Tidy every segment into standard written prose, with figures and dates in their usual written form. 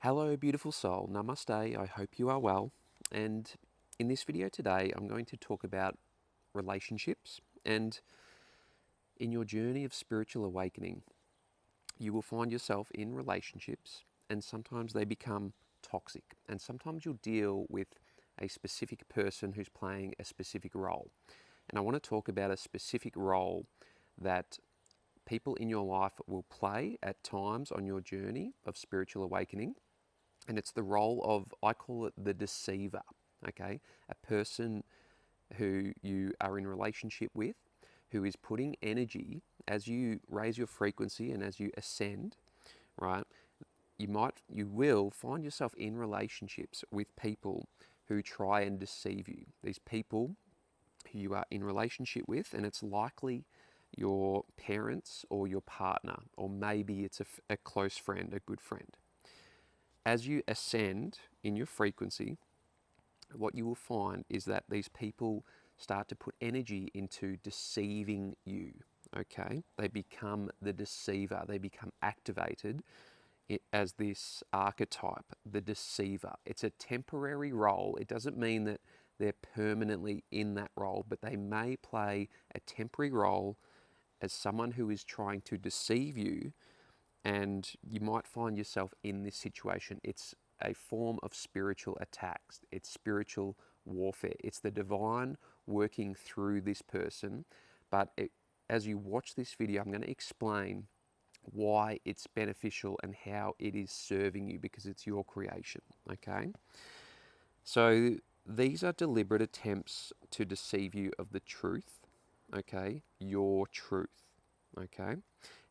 Hello, beautiful soul. Namaste. I hope you are well. And in this video today, I'm going to talk about relationships. And in your journey of spiritual awakening, you will find yourself in relationships, and sometimes they become toxic. And sometimes you'll deal with a specific person who's playing a specific role. And I want to talk about a specific role that people in your life will play at times on your journey of spiritual awakening. And it's the role of, I call it the deceiver, okay? A person who you are in relationship with, who is putting energy as you raise your frequency and as you ascend, right? You will find yourself in relationships with people who try and deceive you. These people who you are in relationship with, and it's likely your parents or your partner, or maybe it's a close friend, a good friend. As you ascend in your frequency, what you will find is that these people start to put energy into deceiving you. Okay? They become the deceiver, they become activated as this archetype, the deceiver. It's a temporary role. It doesn't mean that they're permanently in that role, but they may play a temporary role as someone who is trying to deceive you, and you might find yourself in this situation. It's a form of spiritual attacks. It's spiritual warfare. It's the divine working through this person. As you watch this video, I'm going to explain why it's beneficial and how it is serving you, because it's your creation, okay? So these are deliberate attempts to deceive you of the truth, okay? Your truth, okay?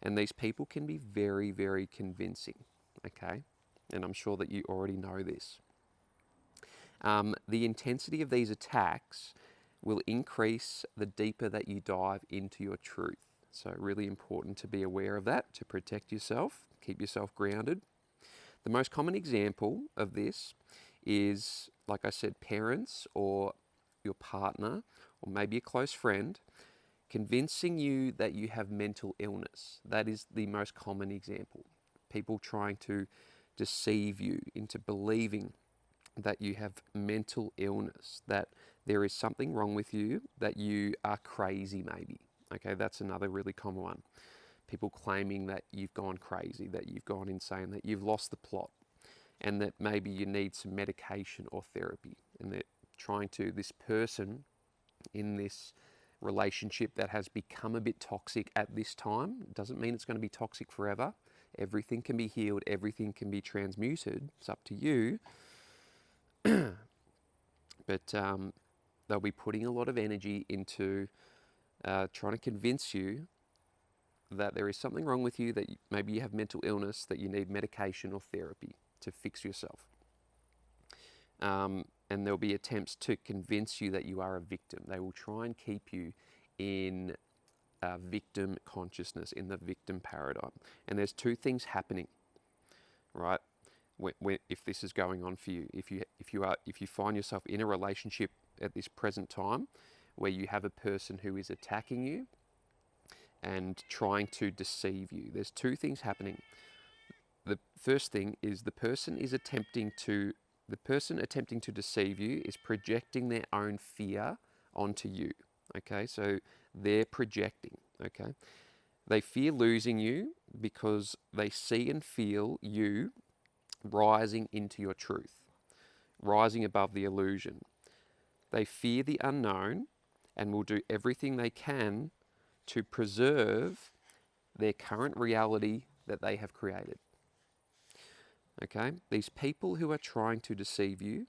And these people can be very, very convincing, okay? And I'm sure that you already know this. The intensity of these attacks will increase the deeper that you dive into your truth. So really important to be aware of that, to protect yourself, keep yourself grounded. The most common example of this is, like I said, parents or your partner or maybe a close friend convincing you that you have mental illness. That is the most common example. People trying to deceive you into believing that you have mental illness, that there is something wrong with you, that you are crazy maybe. Okay, that's another really common one. People claiming that you've gone crazy, that you've gone insane, that you've lost the plot, and that maybe you need some medication or therapy. And they're this person in this relationship that has become a bit toxic at this time. It doesn't mean it's going to be toxic forever. Everything can be healed, everything can be transmuted. It's up to you. But they'll be putting a lot of energy into trying to convince you that there is something wrong with you, that maybe you have mental illness, that you need medication or therapy to fix yourself. And there'll be attempts to convince you that you are a victim. They will try and keep you in victim consciousness, in the victim paradigm. And there's two things happening, right? If this is going on for you, if you find yourself in a relationship at this present time where you have a person who is attacking you and trying to deceive you, there's two things happening. The first thing is the person attempting to deceive you is projecting their own fear onto you. Okay, so they're projecting. Okay, they fear losing you because they see and feel you rising into your truth, rising above the illusion. They fear the unknown and will do everything they can to preserve their current reality that they have created. Okay? These people who are trying to deceive you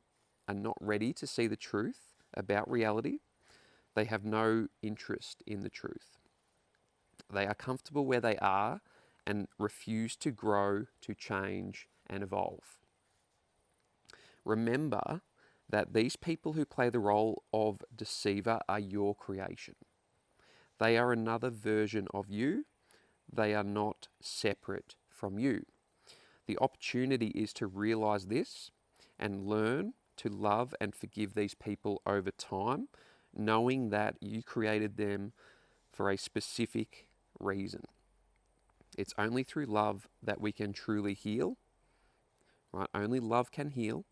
are not ready to see the truth about reality. They have no interest in the truth. They are comfortable where they are and refuse to grow, to change, and evolve. Remember that these people who play the role of deceiver are your creation. They are another version of you. They are not separate from you. The opportunity is to realize this and learn to love and forgive these people over time, knowing that you created them for a specific reason. It's only through love that we can truly heal, right? Only love can heal,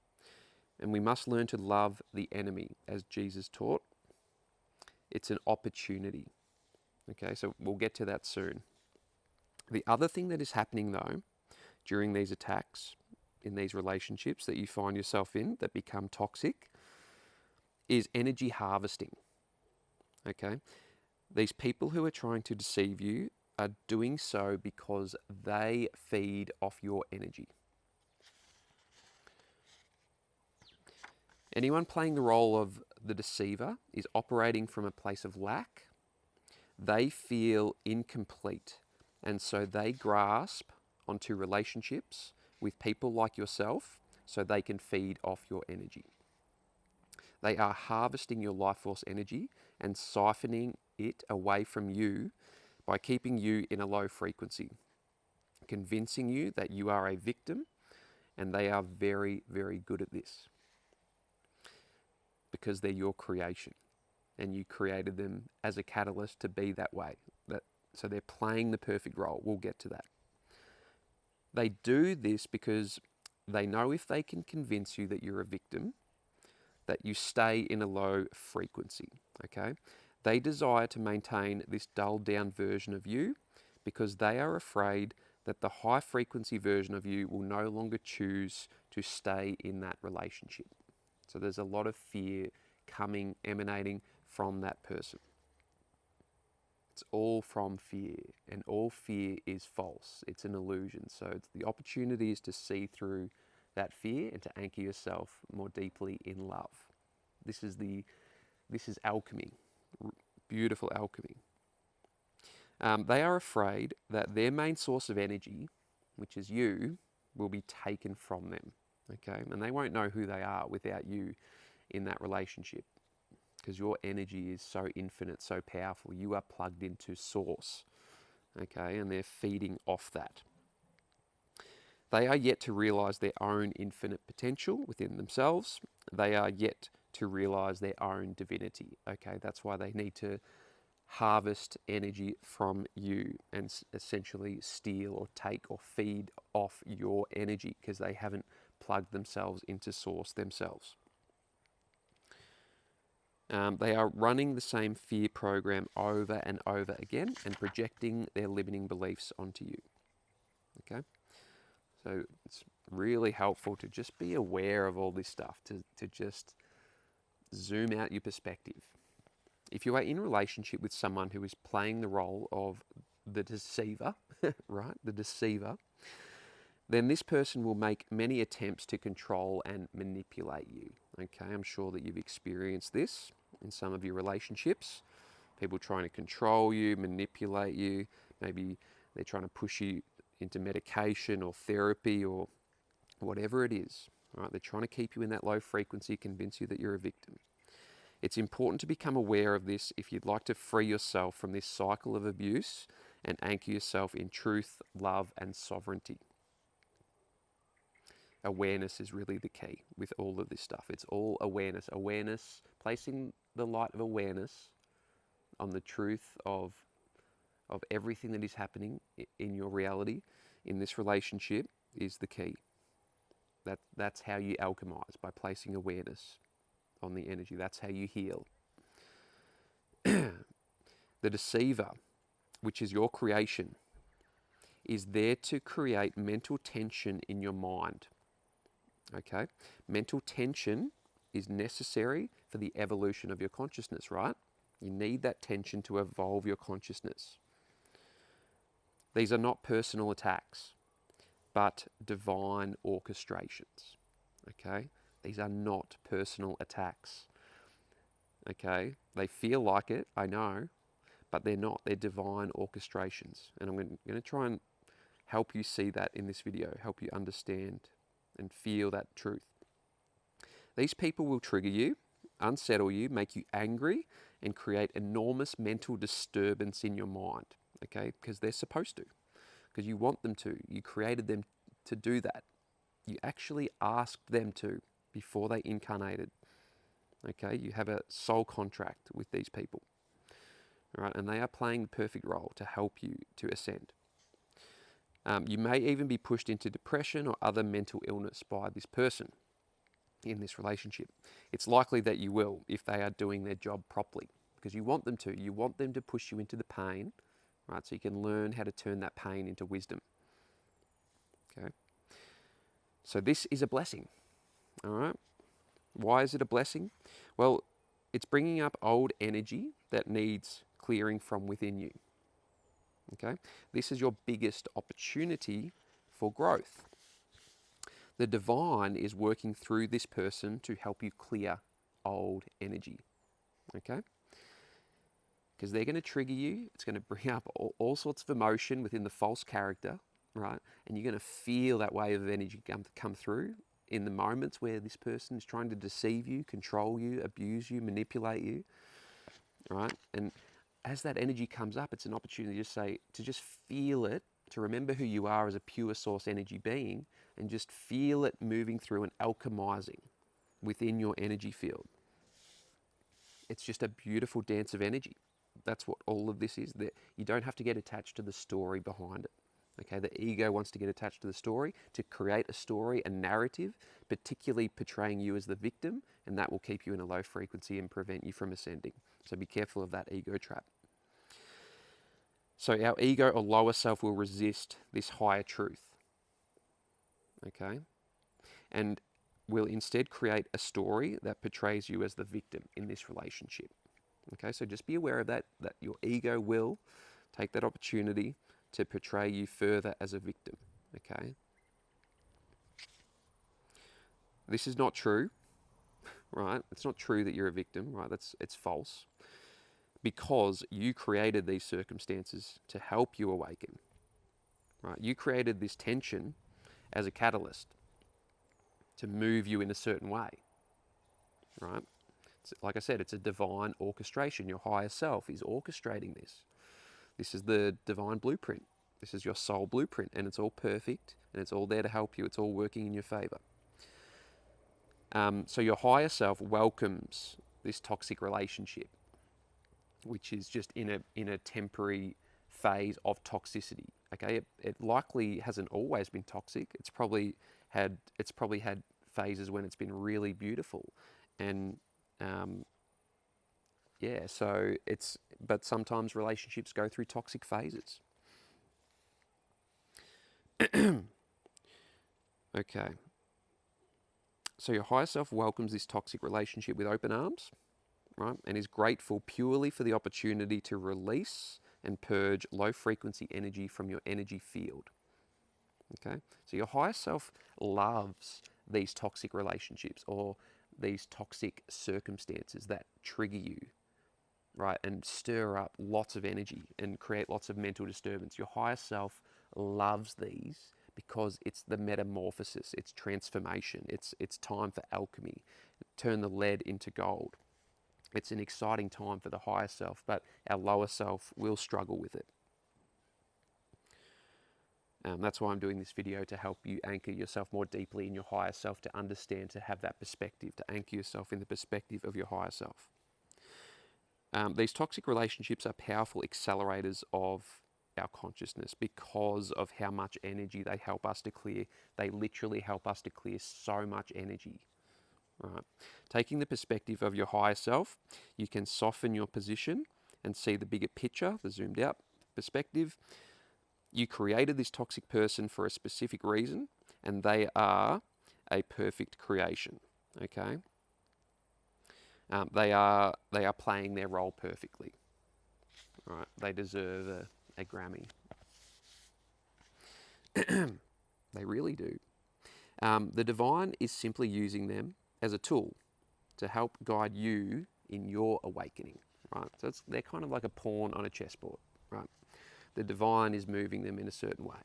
and we must learn to love the enemy as Jesus taught. It's an opportunity. Okay, so we'll get to that soon. The other thing that is happening though during these attacks, in these relationships that you find yourself in that become toxic, is energy harvesting. Okay, these people who are trying to deceive you are doing so because they feed off your energy. Anyone playing the role of the deceiver is operating from a place of lack. They feel incomplete, and so they grasp onto relationships with people like yourself so they can feed off your energy. They are harvesting your life force energy and siphoning it away from you by keeping you in a low frequency, convincing you that you are a victim, and they are very, very good at this because they're your creation and you created them as a catalyst to be that way. So they're playing the perfect role. We'll get to that. They do this because they know if they can convince you that you're a victim, that you stay in a low frequency, okay? They desire to maintain this dulled down version of you because they are afraid that the high frequency version of you will no longer choose to stay in that relationship. So there's a lot of fear emanating from that person. It's all from fear, and all fear is false. It's an illusion. So the opportunity is to see through that fear and to anchor yourself more deeply in love. This is alchemy, beautiful alchemy. They are afraid that their main source of energy, which is you, will be taken from them. Okay, and they won't know who they are without you in that relationship, because your energy is so infinite, so powerful. You are plugged into source, okay, and they're feeding off that. They are yet to realize their own infinite potential within themselves. They are yet to realize their own divinity, okay? That's why they need to harvest energy from you and essentially steal or take or feed off your energy because they haven't plugged themselves into source themselves. They are running the same fear program over and over again and projecting their limiting beliefs onto you. Okay? So it's really helpful to just be aware of all this stuff, to just zoom out your perspective. If you are in a relationship with someone who is playing the role of the deceiver, right? The deceiver, then this person will make many attempts to control and manipulate you. Okay, I'm sure that you've experienced this in some of your relationships. People trying to control you, manipulate you. Maybe they're trying to push you into medication or therapy or whatever it is. Right? They're trying to keep you in that low frequency, convince you that you're a victim. It's important to become aware of this if you'd like to free yourself from this cycle of abuse and anchor yourself in truth, love, and sovereignty. Awareness is really the key with all of this stuff. It's all awareness. Awareness, placing the light of awareness on the truth of everything that is happening in your reality, in this relationship, is the key. That's how you alchemize, by placing awareness on the energy. That's how you heal. The deceiver, which is your creation, is there to create mental tension in your mind. Okay? Mental tension is necessary for the evolution of your consciousness, right? You need that tension to evolve your consciousness. These are not personal attacks, but divine orchestrations. Okay? These are not personal attacks. Okay? They feel like it, I know, but they're not. They're divine orchestrations. And I'm going to try and help you see that in this video, help you understand and feel that truth. These people will trigger you, unsettle you, make you angry, and create enormous mental disturbance in your mind, okay? Because they're supposed to, because you want them to. You created them to do that. You actually asked them to before they incarnated, okay? You have a soul contract with these people, all right? And they are playing the perfect role to help you to ascend. You may even be pushed into depression or other mental illness by this person in this relationship. It's likely that you will if they are doing their job properly, because you want them to. You want them to push you into the pain, right? So you can learn how to turn that pain into wisdom. Okay. So this is a blessing. All right. Why is it a blessing? Well, it's bringing up old energy that needs clearing from within you. Okay. This is your biggest opportunity for growth. The divine is working through this person to help you clear old energy. Okay. Because they're going to trigger you. It's going to bring up all sorts of emotion within the false character, right? And you're going to feel that wave of energy come through in the moments where this person is trying to deceive you, control you, abuse you, manipulate you, right? And as that energy comes up, it's an opportunity to just feel it, to remember who you are as a pure source energy being, and just feel it moving through and alchemizing within your energy field. It's just a beautiful dance of energy. That's what all of this is. That you don't have to get attached to the story behind it. Okay, the ego wants to get attached to the story to create a story, a narrative, particularly portraying you as the victim, and that will keep you in a low frequency and prevent you from ascending. So be careful of that ego trap. So our ego or lower self will resist this higher truth. Okay, and will instead create a story that portrays you as the victim in this relationship. Okay, so just be aware of that your ego will take that opportunity to portray you further as a victim. Okay, this is not true, right? It's not true that you're a victim, right? It's false, because you created these circumstances to help you awaken, right? You created this tension as a catalyst to move you in a certain way, right? Like I said, it's a divine orchestration. Your higher self is orchestrating this. This is the divine blueprint. This is your soul blueprint, and it's all perfect, and it's all there to help you. It's all working in your favor. So your higher self welcomes this toxic relationship, which is just in a temporary phase of toxicity. Okay, it likely hasn't always been toxic. It's probably had phases when it's been really beautiful, and yeah, so but sometimes relationships go through toxic phases. Okay. So your higher self welcomes this toxic relationship with open arms, right? And is grateful purely for the opportunity to release and purge low frequency energy from your energy field. Okay? So your higher self loves these toxic relationships or these toxic circumstances that trigger you, right? And stir up lots of energy and create lots of mental disturbance. Your higher self loves these because it's the metamorphosis, it's transformation, it's time for alchemy, turn the lead into gold. It's an exciting time for the higher self, but our lower self will struggle with it. That's why I'm doing this video, to help you anchor yourself more deeply in your higher self, to understand, to have that perspective, to anchor yourself in the perspective of your higher self. These toxic relationships are powerful accelerators of our consciousness because of how much energy they help us to clear. They literally help us to clear so much energy. Right. Taking the perspective of your higher self, you can soften your position and see the bigger picture, the zoomed out perspective. You created this toxic person for a specific reason, and they are a perfect creation. Okay. They are playing their role perfectly. Right. They deserve a Grammy. They really do. The divine is simply using them as a tool to help guide you in your awakening, right? So they're kind of like a pawn on a chessboard, right? The divine is moving them in a certain way.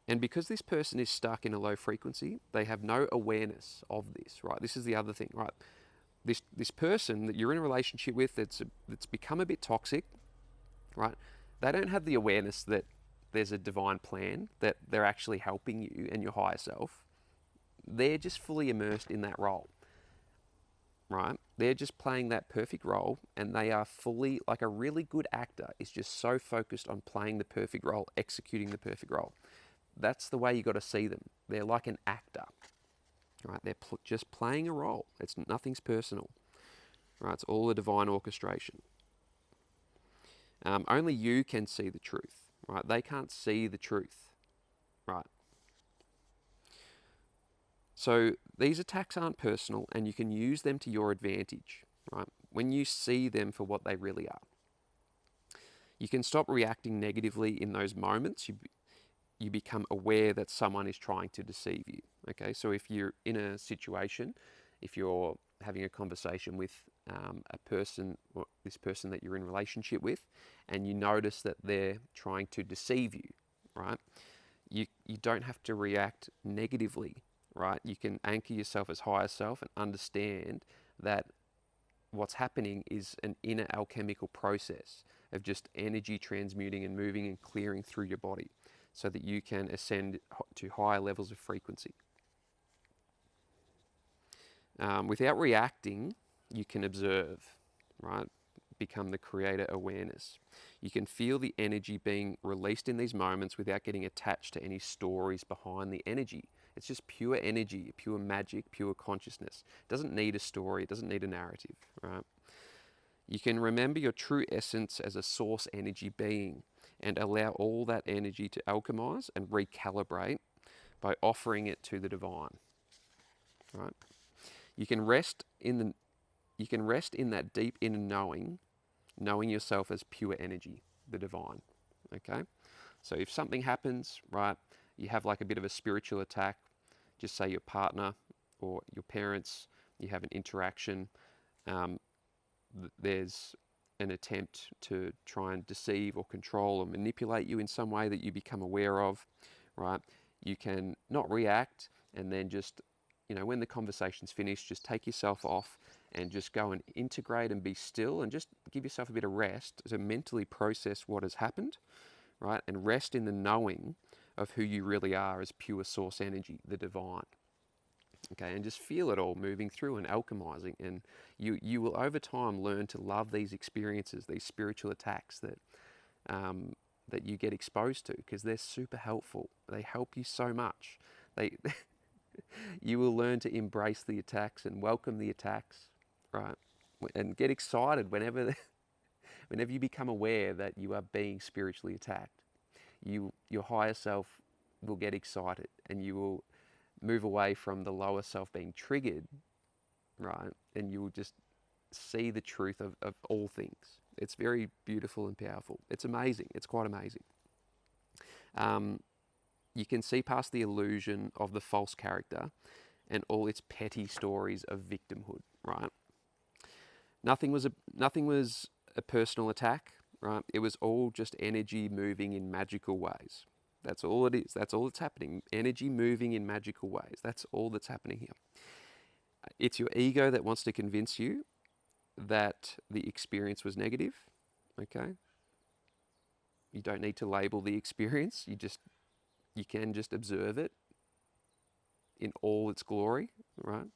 And because this person is stuck in a low frequency, they have no awareness of this, right? This is the other thing, right? This person that you're in a relationship with that's become a bit toxic, right? They don't have the awareness that there's a divine plan, that they're actually helping you and your higher self. They're just fully immersed in that role, right? They're just playing that perfect role, and they are fully, like a really good actor is just so focused on playing the perfect role, executing the perfect role. That's the way you got to see them. They're like an actor, right? They're just playing a role. Nothing's personal, right? It's all a divine orchestration. Only you can see the truth, right? They can't see the truth, right? So these attacks aren't personal, and you can use them to your advantage, right? When you see them for what they really are. You can stop reacting negatively in those moments. You become aware that someone is trying to deceive you. Okay, so if you're in a situation, if you're having a conversation with a person, or this person that you're in relationship with, and you notice that they're trying to deceive you, right? You don't have to react negatively, right? You can anchor yourself as higher self and understand that what's happening is an inner alchemical process of just energy transmuting and moving and clearing through your body so that you can ascend to higher levels of frequency. Without reacting, you can observe, right? Become the creator awareness. You can feel the energy being released in these moments without getting attached to any stories behind the energy. It's just pure energy, pure magic, pure consciousness. It doesn't need a story, it doesn't need a narrative, right? You can remember your true essence as a source energy being and allow all that energy to alchemize and recalibrate by offering it to the divine, right? You can rest in that deep inner knowing yourself as pure energy, the divine. Okay? So if something happens, right, you have like a bit of a spiritual attack, just say your partner or your parents, you have an interaction, um, there's an attempt to try and deceive or control or manipulate you in some way that you become aware of, right? You can not react and then just, when the conversation's finished, just take yourself off and just go and integrate and be still and just give yourself a bit of rest to mentally process what has happened, right? And rest in the knowing of who you really are as pure source energy, the divine. Okay, and just feel it all moving through and alchemizing, and you will over time learn to love these experiences, these spiritual attacks that you get exposed to, because they're super helpful. They help you so much. They you will learn to embrace the attacks and welcome the attacks, right? And get excited whenever whenever you become aware that you are being spiritually attacked. Your higher self will get excited, and you will move away from the lower self being triggered, right? And you will just see the truth of all things. It's very beautiful and powerful. It's amazing. It's quite amazing. You can see past the illusion of the false character and all its petty stories of victimhood, right? Nothing was a personal attack, right? It was all just energy moving in magical ways. That's all it is. That's all that's happening. Energy moving in magical ways. That's all that's happening here. It's your ego that wants to convince you that the experience was negative, okay? You don't need to label the experience. You can just observe it in all its glory, right?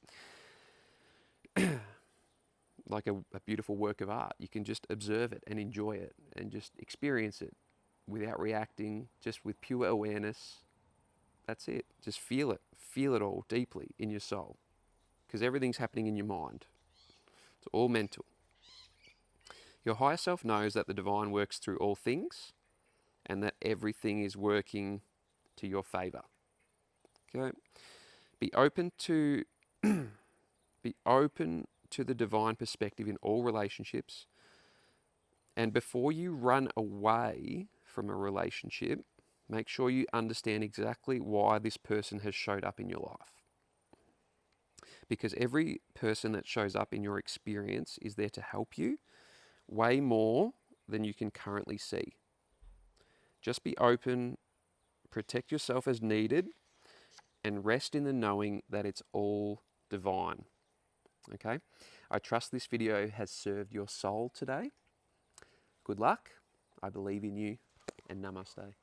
Like a beautiful work of art. You can just observe it and enjoy it and just experience it without reacting, just with pure awareness. That's it. Just feel it. Feel it all deeply in your soul, because everything's happening in your mind. It's all mental. Your higher self knows that the divine works through all things and that everything is working to your favor. Okay? Be open to be open to the divine perspective in all relationships. And before you run away from a relationship, make sure you understand exactly why this person has showed up in your life. Because every person that shows up in your experience is there to help you way more than you can currently see. Just be open, protect yourself as needed, and rest in the knowing that it's all divine. Okay? I trust this video has served your soul today. Good luck. I believe in you, and namaste.